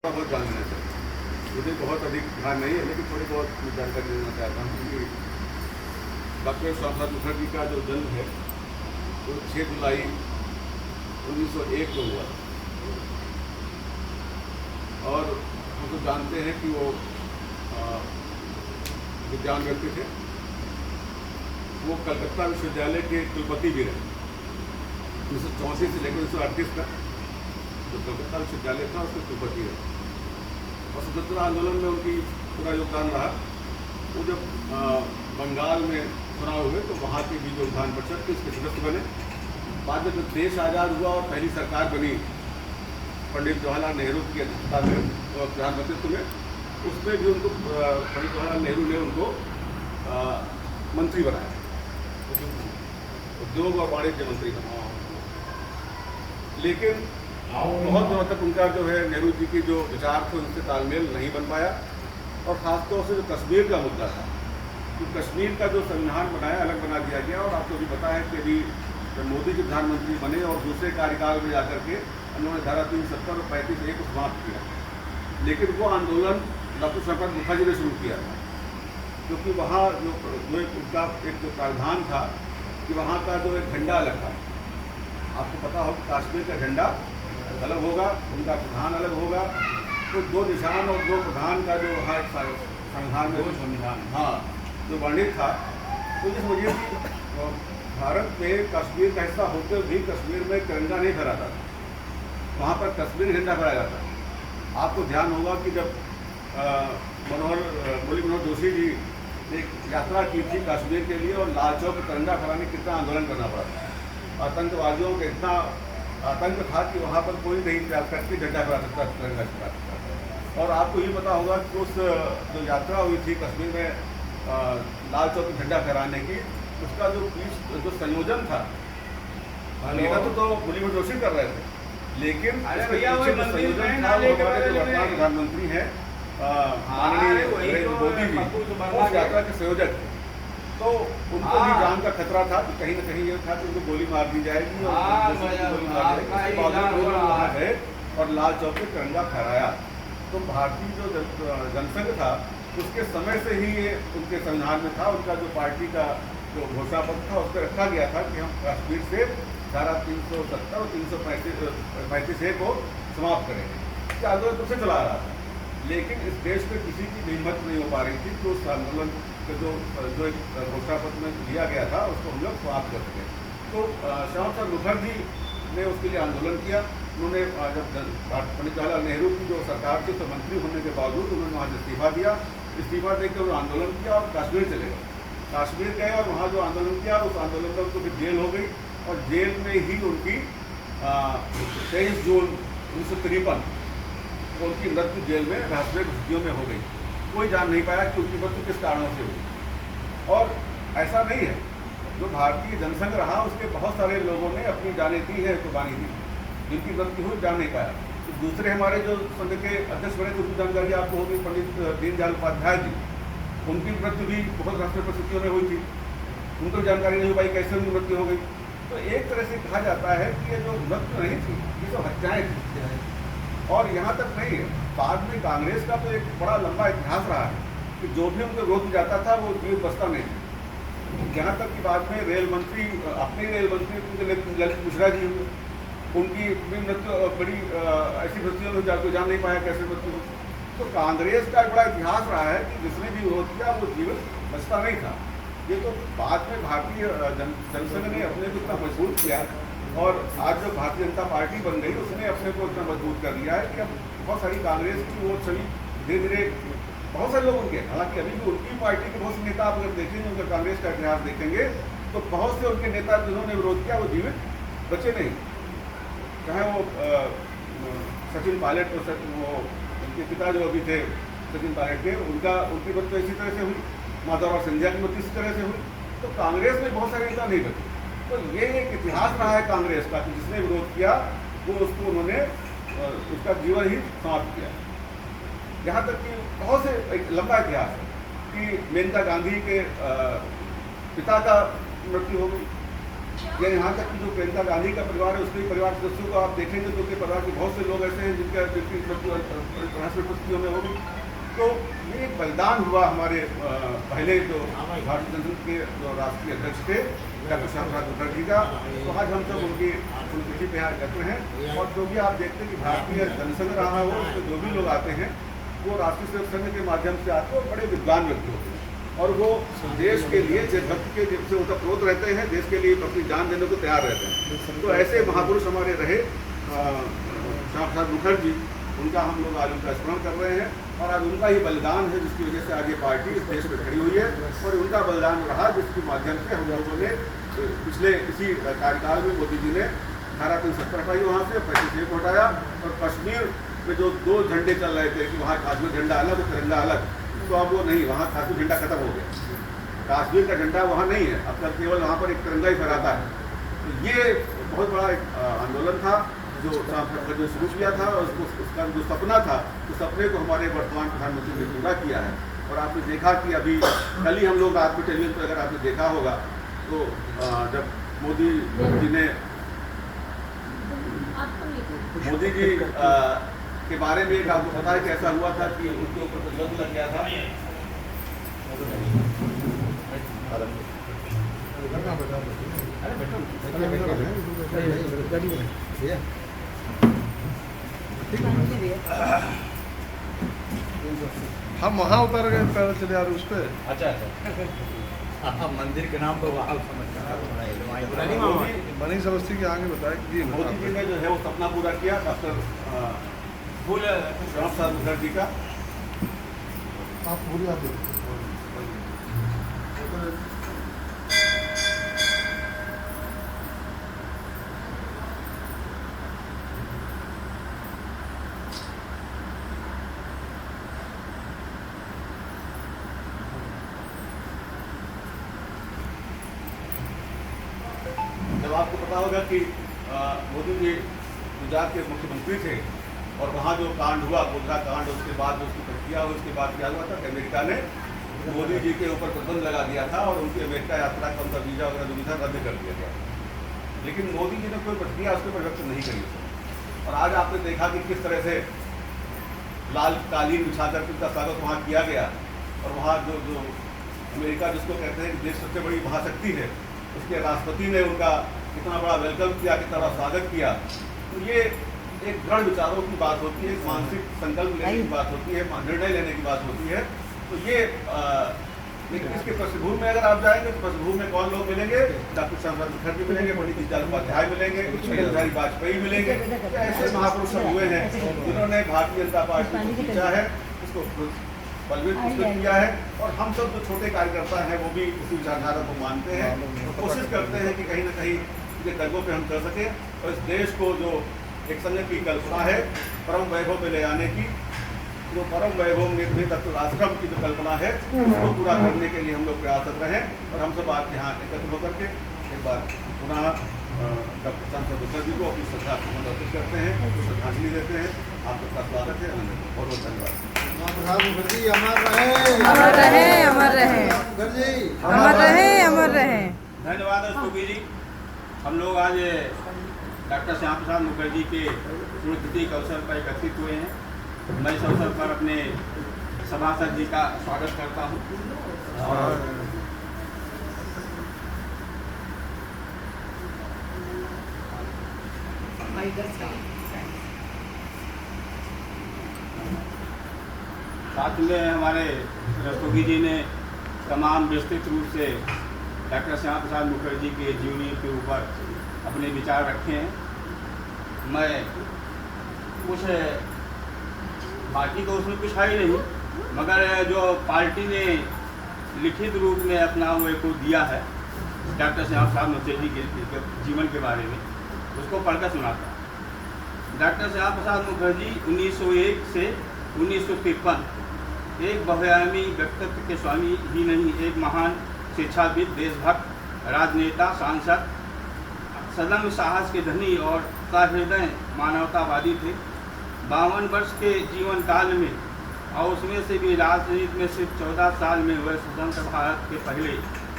बहुत जान लेना चाहिए। मुझे बहुत अधिक ध्यान नहीं है, लेकिन थोड़ी बहुत जानकारी देना चाहता हूँ कि डॉक्टर श्यामा मुखर्जी का जो जन्म है वो 6 जुलाई 1901 को हुआ और हम तो जानते हैं कि वो विद्वान व्यक्ति थे। वो कलकत्ता विश्वविद्यालय के कुलपति भी रहे 1934 से लेकर 1938 तक। जो कलकत्ता विश्वविद्यालय था उसके कुलपति रहे और स्वतंत्रता आंदोलन में उनकी पूरा योगदान रहा। वो जब बंगाल में चुनाव हुए तो वहाँ के भी जो विधान परिषद के उसके सदस्य बने। बाद में जब देश आज़ाद हुआ और पहली सरकार बनी पंडित जवाहरलाल नेहरू की अध्यक्षता में और प्रधानमंत्रित्व में, उसमें भी उनको पंडित जवाहरलाल नेहरू ने उनको मंत्री बनाया, उद्योग और वाणिज्य मंत्री बनाया। लेकिन बहुत दिनों तक उनका जो है नेहरू जी की जो विचार थे उनसे तालमेल नहीं बन पाया। और ख़ासतौर से जो कश्मीर का मुद्दा था, तो कश्मीर का जो संविधान बनाया अलग बना दिया गया। और आपको भी पता है कि अभी जब मोदी जी प्रधानमंत्री बने और दूसरे कार्यकाल में जाकर के उन्होंने धारा 370 और 35A को समाप्त किया, लेकिन वो आंदोलन डॉक्टर श्यामा मुखर्जी ने शुरू किया था। क्योंकि वहाँ जो उनका एक जो प्रावधान था कि वहाँ का जो एक झंडा अलग था। आपको पता हो कि कश्मीर का झंडा अलग होगा, उनका प्रधान अलग होगा, तो दो निशान और दो प्रधान का जो वहाँ संविधान में संविधान जो वर्णित था। तो इस वजह से भारत में कश्मीर का हिस्सा होते हुए भी कश्मीर में तिरंगा नहीं फहराता था, वहाँ पर कश्मीरी झंडा फहराया जाता था। आपको ध्यान होगा कि जब मुरली मनोहर जोशी जी ने एक यात्रा की थी कश्मीर के लिए और लाल चौक पर तिरंगा फहराने कितना आंदोलन करना पड़ा था। आतंकवादियों का इतना आतंक था कि वहाँ पर कोई नहीं त्याग करके झंडा फहरा सकता, तिरंगा फहरा सकता था। और आपको ये पता होगा कि उस जो यात्रा हुई थी कश्मीर में लाल चौक पर झंडा फहराने की, उसका जो संयोजन था नेतृत्व तो मुरली मनोहर जोशी कर रहे थे, लेकिन संयोजन था वो हमारे जो वर्तमान प्रधानमंत्री हैं माननीय नरेंद्र मोदी जी उस यात्रा के संयोजक थे। तो उनको भी जान का खतरा था कि कहीं ना कहीं ये था कि उनको गोली मार दी जाएगी और गोली मार दी जाएगी। वहाँ गए और लाल चौक पे तिरंगा फहराया। तो भारतीय जो जनसंघ था उसके समय से ही ये उनके संविधान में था। उनका जो पार्टी का जो घोषणा पत्र था उस पर रखा गया था कि हम कश्मीर से धारा 370 और 335A को समाप्त करेंगे। इसका आंदोलन तुमसे चला रहा था, लेकिन इस देश में किसी की हिम्मत नहीं हो पा रही थी कि उस आंदोलन के जो एक घोषणा पत्र में लिया गया था उसको हम लोग समाप्त कर सकें। तो श्यामा मुखर्जी ने उसके लिए आंदोलन किया। उन्होंने जब पंडित जवाहरलाल नेहरू की जो सरकार थी तो मंत्री होने के बावजूद उन्होंने वहाँ इस्तीफा दिया। इस्तीफा देकर उन्होंने आंदोलन किया और कश्मीर चले गए। कश्मीर गए और वहाँ जो आंदोलन किया उस आंदोलन में उनको फिर जेल हो गई और जेल में ही उनकी 23 जून 1953 उनकी मृत्यु जेल में रहस्यमय स्थितियों में हो गई। कोई जान नहीं पाया कि उनकी मृत्यु किस कारणों से हुई। और ऐसा नहीं है, जो भारतीय जनसंघ रहा उसके बहुत सारे लोगों ने अपनी जानें दी है, कुर्बानी दी, जिनकी मृत्यु हुई जान नहीं पाया। तो दूसरे हमारे जो संघ के अध्यक्ष बने उनकी जानकारी आपको होगी, पंडित दीनदयाल उपाध्याय जी, उनकी मृत्यु भी बहुत रहस्यमय परिस्थितियों में हुई थी। उनको जानकारी नहीं हो पाई कैसे उनकी मृत्यु हो गई। तो एक तरह से कहा जाता है कि ये जो मृत्यु नहीं थी, ये तो हत्याएँ थी। और यहाँ तक नहीं है, बाद में कांग्रेस का तो एक बड़ा लंबा इतिहास रहा है कि जो भी उनके विरोध जाता था वो जीवित बचता नहीं था। यहाँ तक कि बाद में रेल मंत्री, अपने रेल मंत्री ललित मिश्रा जी हुए, उनकी भी मृत्यु बड़ी ऐसी परिस्थितियों में जान नहीं पाया कैसे मृत्यु। तो कांग्रेस का एक बड़ा इतिहास रहा है कि जिसने भी विरोध किया वो जीवित बचता नहीं था। ये तो बाद में भारतीय जनसंघ ने अपने को इतना मजबूत किया और आज जो भारतीय जनता पार्टी बन गई उसने अपने को इतना मजबूत कर दिया है कि अब बहुत सारी कांग्रेस की वो छवि धीरे धीरे बहुत सारे लोग उनके, हालांकि अभी भी उनकी पार्टी के बहुत से नेता आप अगर देखेंगे, उनका कांग्रेस का इतिहास देखेंगे तो बहुत से उनके नेता जिन्होंने विरोध किया वो जीवित बचे नहीं। चाहे वो सचिन पायलट, वो उनके पिता जो अभी थे सचिन पायलट के, उनकी मृत्यु इसी तरह से हुई, माधवराव सिंधिया की मृत्यु इसी तरह से हुई। तो कांग्रेस में बहुत सारे नेता नहीं बचे। तो ये एक इतिहास रहा है कांग्रेस का कि जिसने विरोध किया वो उसको उन्होंने उसका जीवन ही समाप्त किया। यहाँ तक कि बहुत से एक लंबा इतिहास है कि मेनका गांधी के पिता का मृत्यु हो गई। या यहाँ तक कि जो प्रियंका गांधी का परिवार है उसके परिवार सदस्यों को आप देखेंगे तो उनके परिवार के बहुत से लोग ऐसे हैं जिनकी परिस्थितियों में होगी। तो ये एक बलिदान हुआ हमारे पहले जो भारतीय जनता के जो राष्ट्रीय अध्यक्ष थे डॉक्टर श्यामा प्रसाद मुखर्जी का, तो आज हम सब उनकी पुण्यतिथि पे यहाँ करते हैं। और जो भी आप देखते हैं कि भारतीय जनसंघ रहा हो उसमें जो भी लोग आते हैं वो राष्ट्रीय सेवक संघ के माध्यम से आते हैं, बड़े विद्वान व्यक्ति होते हैं और वो देश के लिए देशभक्ति के दिल से ओतप्रोत रहते हैं, देश के लिए अपनी जान देने को तैयार रहते हैं। तो ऐसे महापुरुष हमारे रहे श्यामा प्रसाद मुखर्जी, उनका हम लोग आज उनका स्मरण कर रहे हैं और आज उनका ही बलिदान है जिसकी वजह से आज ये पार्टी इस देश में खड़ी हुई है और उनका बलिदान रहा जिसके माध्यम से हम लोगों ने पिछले इसी कार्यकाल में मोदी जी ने 1870 हटाई वहाँ से 35 हटाया और कश्मीर में जो 2 झंडे चल रहे थे कि वहाँ कश्मीर झंडा अलग और तिरंगा अलग, तो अब वो नहीं, वहाँ कश्मीर झंडा खत्म हो गया, कश्मीर का झंडा वहाँ नहीं है, अब तक केवल वहाँ पर एक तिरंगा ही फहराता है। तो ये बहुत बड़ा एक आंदोलन था जो शुरू किया था और उसका जो सपना था उस सपने को हमारे वर्तमान प्रधानमंत्री ने पूरा किया है। और आपने देखा कि अभी कल ही हम लोग रात में टेलीविजन पर अगर आपने देखा होगा तो जब मोदी जी के बारे में आपको पता है कि ऐसा हुआ था कि उनके ऊपर प्रतिबंध लग गया था। हम वहाँ उतर गए पैदल चले यार उस पर। अच्छा मंदिर के नाम पर वहाँ बनी समस्ती के आगे बताया कि मोदी जी ने जो है वो सपना पूरा किया डॉक्टर श्यामा प्रसाद मुखर्जी का। आप पूरी आप जब आपको पता होगा कि मोदी जी गुजरात के मुख्यमंत्री थे और वहाँ जो कांड हुआ गोधरा कांड, उसके बाद जो उसकी प्रक्रिया हुई उसके बाद क्या हुआ था कि अमेरिका ने मोदी जी के ऊपर प्रतिबंध लगा दिया था और उनकी अमेरिका यात्रा का उनका वीज़ा वगैरह जो वीज़ा रद्द कर दिया गया। लेकिन मोदी जी ने कोई प्रतिक्रिया उसके ऊपर व्यक्त नहीं करी और आज आपने देखा कि किस तरह से लाल कालीन बिछाकर उनका स्वागत वहाँ किया गया और वहाँ जो अमेरिका जिसको कहते हैं कि देश सबसे बड़ी महाशक्ति है, उसके राष्ट्रपति ने उनका कितना बड़ा वेलकम किया, कितना बड़ा स्वागत किया। तो ये एक दृढ़ विचारों की बात होती है, मानसिक संकल्प लेने की बात होती है, निर्णय लेने की बात होती है। तो ये लेकिन इसके पृष्ठभूमि में अगर आप जाएंगे तो पृष्ठभूमि में कौन लोग मिलेंगे? डॉक्टर श्यामा प्रसाद मुखर्जी मिलेंगे, पंडित दीनदयाल उपाध्याय मिलेंगे, अटल बिहारी वाजपेयी मिलेंगे। तो ऐसे महापुरुष हुए हैं जिन्होंने भारतीय जनता पार्टी को खींचा है, उसको बलवीर पुरस्कृत किया है और हम सब जो छोटे कार्यकर्ता हैं वो भी उसी विचारधारा को मानते हैं, तो कोशिश करते हैं कि कहीं ना कहीं ये कदमों पे हम कर सकें और इस देश को जो एक संघ की कल्पना है परम वैभव पे ले आने की, जो परम वैभव में तत्व राष्ट्रम की जो कल्पना है उसको पूरा करने के लिए हम लोग प्रयासरत रहें। और हम सब आज यहाँ एकत्र होकर के एक बार पुनः डॉक्टर श्यामा प्रसाद मुखर्जी को अपनी श्रद्धा सुमन अर्पित करते हैं, श्रद्धांजलि देते हैं। आप सबका स्वागत है, बहुत बहुत धन्यवाद। मुखर्जी अमर रहे, अमर रहे, अमर रहे, मुखर्जी अमर रहे, अमर रहे। धन्यवाद स्तुति जी। हम लोग आज डॉक्टर श्यामा प्रसाद मुखर्जी के पुण्यतिथि के अवसर पर एकत्रित हुए हैं। मैं इस अवसर पर अपने सभासद जी का स्वागत करता हूँ और साथ में हमारे रस्तोगी जी ने तमाम विस्तृत रूप से डॉक्टर श्यामा प्रसाद मुखर्जी के जीवनी के ऊपर अपने विचार रखे हैं। मैं कुछ बाकी तो उसमें कुछ है ही नहीं, मगर जो पार्टी ने लिखित रूप में अपना वो को दिया है डॉक्टर श्यामा प्रसाद मुखर्जी के जीवन के बारे में, उसको पढ़कर सुनाता हूँ। डॉक्टर श्यामा प्रसाद मुखर्जी 1901 से 1953 एक बहुआयामी व्यक्तित्व के स्वामी ही नहीं, एक महान शिक्षाविद, देशभक्त, राजनेता, सांसद, सदम्य साहस के धनी और सहृदय मानवतावादी थे। 52 वर्ष के जीवन काल में और उसमें से भी राजनीति में सिर्फ 14 साल में वह स्वतंत्र भारत के पहले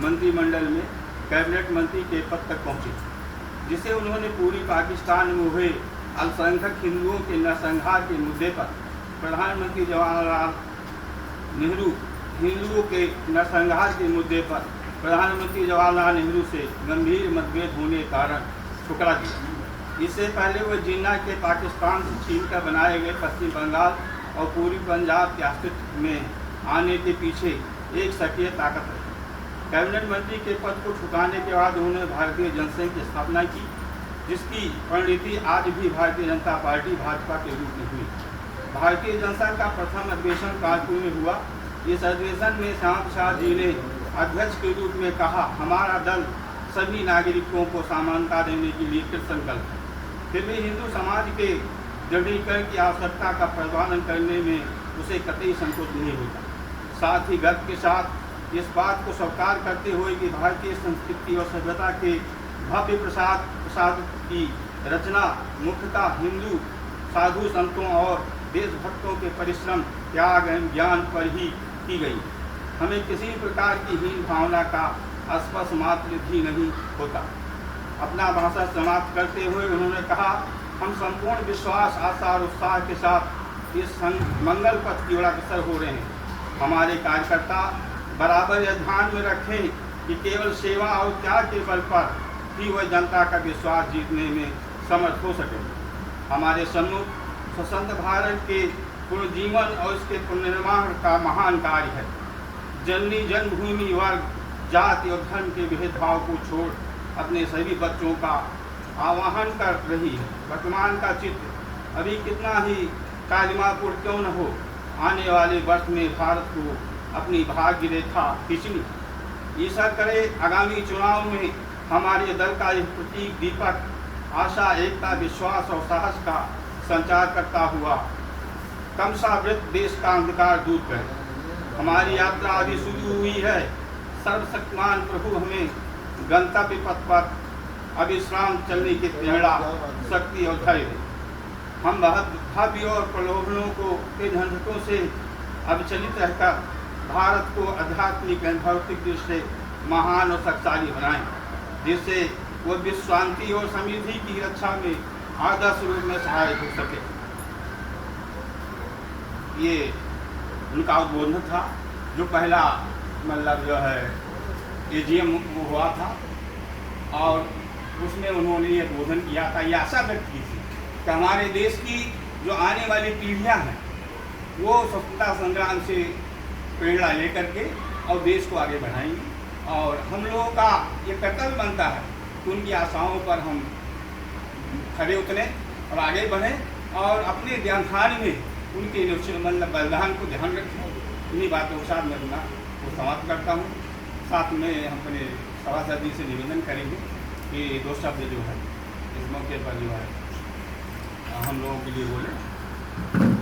मंत्रिमंडल में कैबिनेट मंत्री के पद तक पहुँचे, जिसे उन्होंने पूरी पाकिस्तान में हुए अल्पसंख्यक हिंदुओं के नरसंहार के मुद्दे पर प्रधानमंत्री जवाहरलाल नेहरू हिंदुओं के नरसंहार के मुद्दे पर प्रधानमंत्री जवाहरलाल नेहरू से गंभीर मतभेद होने के कारण ठुकरा दिया। इससे पहले वह जिन्ना के पाकिस्तान से छीनकर बनाए गए पश्चिम बंगाल और पूर्वी पंजाब के अस्तित्व में आने के पीछे एक सक्रिय ताकत रही। कैबिनेट मंत्री के पद को ठुकाने के बाद उन्होंने भारतीय जनसंघ की स्थापना की, जिसकी परिणति आज भी भारतीय जनता पार्टी भाजपा के रूप में हुई। भारतीय जनसंघ का प्रथम अधिवेशन कानपुर में हुआ। इस अधिवेशन में श्यामा प्रसाद जी ने अध्यक्ष के रूप में कहा, हमारा दल सभी नागरिकों को समानता देने के लिए कृत संकल्प है। फिर भी हिंदू समाज के दृढ़ीकरण की आवश्यकता का प्रतिपादन करने में उसे कतई संकोच नहीं होता। साथ ही गर्व के साथ इस बात को स्वीकार करते हुए कि भारतीय संस्कृति और सभ्यता के भव्य प्रसाद की रचना मुख्यतः हिंदू साधु संतों और देशभक्तों के परिश्रम, त्याग एवं ज्ञान पर ही की गई। हमें किसी प्रकार की हीन भावना का स्पर्श मात्र भी नहीं होता। अपना भाषण समाप्त करते हुए उन्होंने कहा, हम संपूर्ण विश्वास, आशा और उत्साह के साथ इस मंगल पथ की ओर अग्रसर हो रहे हैं। हमारे कार्यकर्ता बराबर यह ध्यान में रखें कि केवल सेवा और त्याग के बल पर ही वह जनता का विश्वास जीतने में समर्थ हो सके। हमारे सम्मुख स्वतंत्र भारत के पुनर्जीवन और इसके पुनर्निर्माण का महान कार्य है। जननी जन्मभूमि, वर्ग, जाति और धर्म के भेदभाव को छोड़ अपने सभी बच्चों का आह्वान कर रही है। वर्तमान का चित्र अभी कितना ही कालिमापुर क्यों न हो, आने वाले वर्ष में भारत को अपनी भाग्य रेखा खींचनी। ईसा करे आगामी चुनाव में हमारे दल का यह प्रतीक दीपक आशा, एकता, विश्वास और साहस का संचार करता हुआ कमसावृत देश का अंधकार दूर करे। हमारी यात्रा अभी शुरू हुई है। सर्वशक्तिमान प्रभु हमें गंतव्य पथ पर अविश्राम चलने की प्रेरणा, शक्ति और धैर्य दे। हम भव्य और प्रलोभनों के झंझटों से अविचलित रहकर भारत को आध्यात्मिक एवं भौतिक दृष्टि से महान और शक्तिशाली बनाएं, जिससे वो विश्व शांति और समृद्धि की रक्षा में आदर्श रूप में सहायक हो सके। ये उनका उद्बोधन था, जो पहला मतलब जो है एजीएम हुआ था, और उसमें उन्होंने ये उद्बोधन किया था। ये आशा व्यक्त की थी कि हमारे देश की जो आने वाली पीढ़ियां हैं वो स्वतंत्रता संग्राम से प्रेरणा लेकर के और देश को आगे बढ़ाएंगी। और हम लोगों का ये कर्तव्य बनता है कि उनकी आशाओं पर हम खड़े उतरें और आगे बढ़ें और अपने ध्यान में उनके मतलब बलिदान को ध्यान रखें। इन्हीं बातों के साथ मैं अपना वो समाप्त करता हूँ। साथ में हम अपने सभासद जी से निवेदन करेंगे कि 2 शब्द जो है इस मौके पर जो है हम लोगों के लिए बोले।